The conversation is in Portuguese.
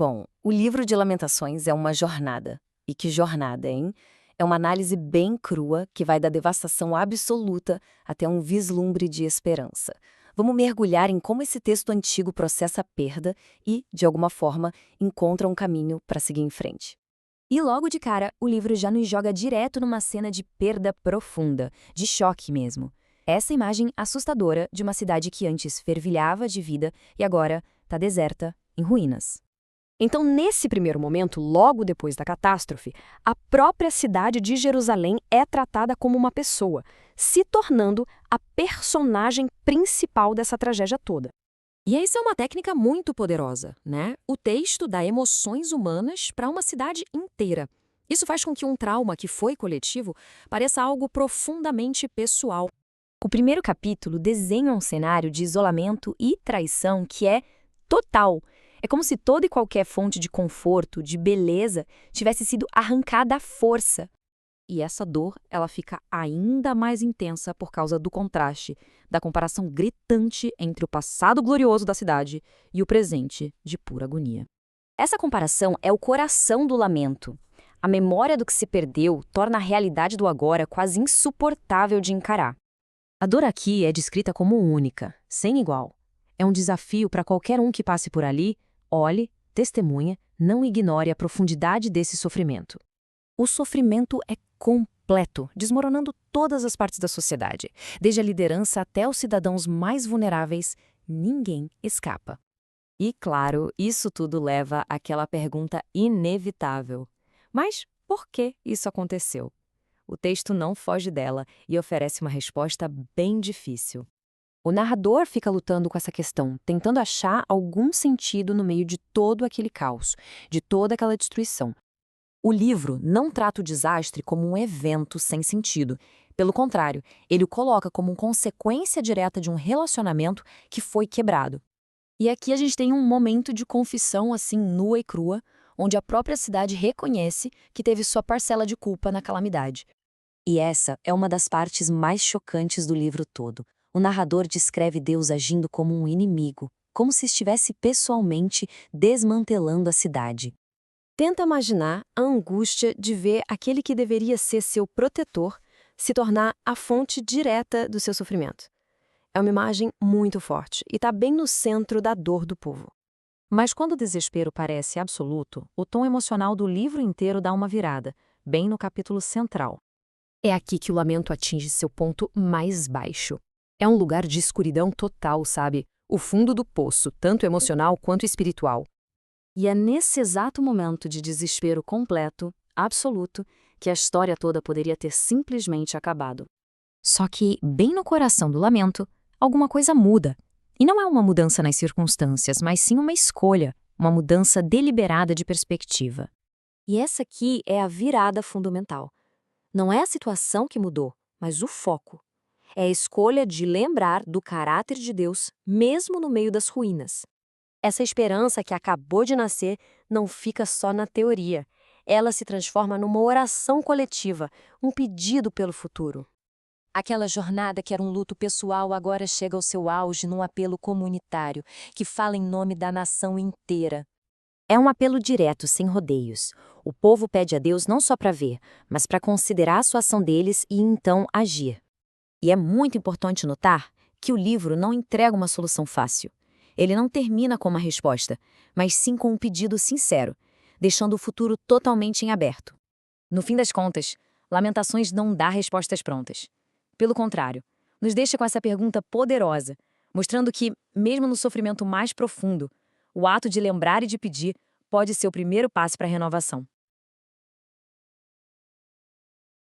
Bom, o livro de Lamentações é uma jornada. E que jornada, hein? É uma análise bem crua que vai da devastação absoluta até um vislumbre de esperança. Vamos mergulhar em como esse texto antigo processa a perda e, de alguma forma, encontra um caminho para seguir em frente. E logo de cara, o livro já nos joga direto numa cena de perda profunda, de choque mesmo. Essa imagem assustadora de uma cidade que antes fervilhava de vida e agora está deserta, em ruínas. Então, nesse primeiro momento, logo depois da catástrofe, a própria cidade de Jerusalém é tratada como uma pessoa, se tornando a personagem principal dessa tragédia toda. E essa é uma técnica muito poderosa, né? O texto dá emoções humanas para uma cidade inteira. Isso faz com que um trauma que foi coletivo pareça algo profundamente pessoal. O primeiro capítulo desenha um cenário de isolamento e traição que é total. É como se toda e qualquer fonte de conforto, de beleza, tivesse sido arrancada à força. E essa dor, ela fica ainda mais intensa por causa do contraste, da comparação gritante entre o passado glorioso da cidade e o presente de pura agonia. Essa comparação é o coração do lamento. A memória do que se perdeu torna a realidade do agora quase insuportável de encarar. A dor aqui é descrita como única, sem igual. É um desafio para qualquer um que passe por ali, olhe, testemunha, não ignore a profundidade desse sofrimento. O sofrimento é completo, desmoronando todas as partes da sociedade. Desde a liderança até os cidadãos mais vulneráveis, ninguém escapa. E, claro, isso tudo leva àquela pergunta inevitável. Mas por que isso aconteceu? O texto não foge dela e oferece uma resposta bem difícil. O narrador fica lutando com essa questão, tentando achar algum sentido no meio de todo aquele caos, de toda aquela destruição. O livro não trata o desastre como um evento sem sentido. Pelo contrário, ele o coloca como uma consequência direta de um relacionamento que foi quebrado. E aqui a gente tem um momento de confissão assim nua e crua, onde a própria cidade reconhece que teve sua parcela de culpa na calamidade. E essa é uma das partes mais chocantes do livro todo. O narrador descreve Deus agindo como um inimigo, como se estivesse pessoalmente desmantelando a cidade. Tenta imaginar a angústia de ver aquele que deveria ser seu protetor se tornar a fonte direta do seu sofrimento. É uma imagem muito forte e está bem no centro da dor do povo. Mas quando o desespero parece absoluto, o tom emocional do livro inteiro dá uma virada, bem no capítulo central. É aqui que o lamento atinge seu ponto mais baixo. É um lugar de escuridão total, sabe? O fundo do poço, tanto emocional quanto espiritual. E é nesse exato momento de desespero completo, absoluto, que a história toda poderia ter simplesmente acabado. Só que, bem no coração do lamento, alguma coisa muda. E não é uma mudança nas circunstâncias, mas sim uma escolha, uma mudança deliberada de perspectiva. E essa aqui é a virada fundamental. Não é a situação que mudou, mas o foco. É a escolha de lembrar do caráter de Deus, mesmo no meio das ruínas. Essa esperança que acabou de nascer não fica só na teoria. Ela se transforma numa oração coletiva, um pedido pelo futuro. Aquela jornada que era um luto pessoal agora chega ao seu auge num apelo comunitário, que fala em nome da nação inteira. É um apelo direto, sem rodeios. O povo pede a Deus não só para ver, mas para considerar a sua ação deles e então agir. E é muito importante notar que o livro não entrega uma solução fácil. Ele não termina com uma resposta, mas sim com um pedido sincero, deixando o futuro totalmente em aberto. No fim das contas, Lamentações não dá respostas prontas. Pelo contrário, nos deixa com essa pergunta poderosa, mostrando que, mesmo no sofrimento mais profundo, o ato de lembrar e de pedir pode ser o primeiro passo para a renovação.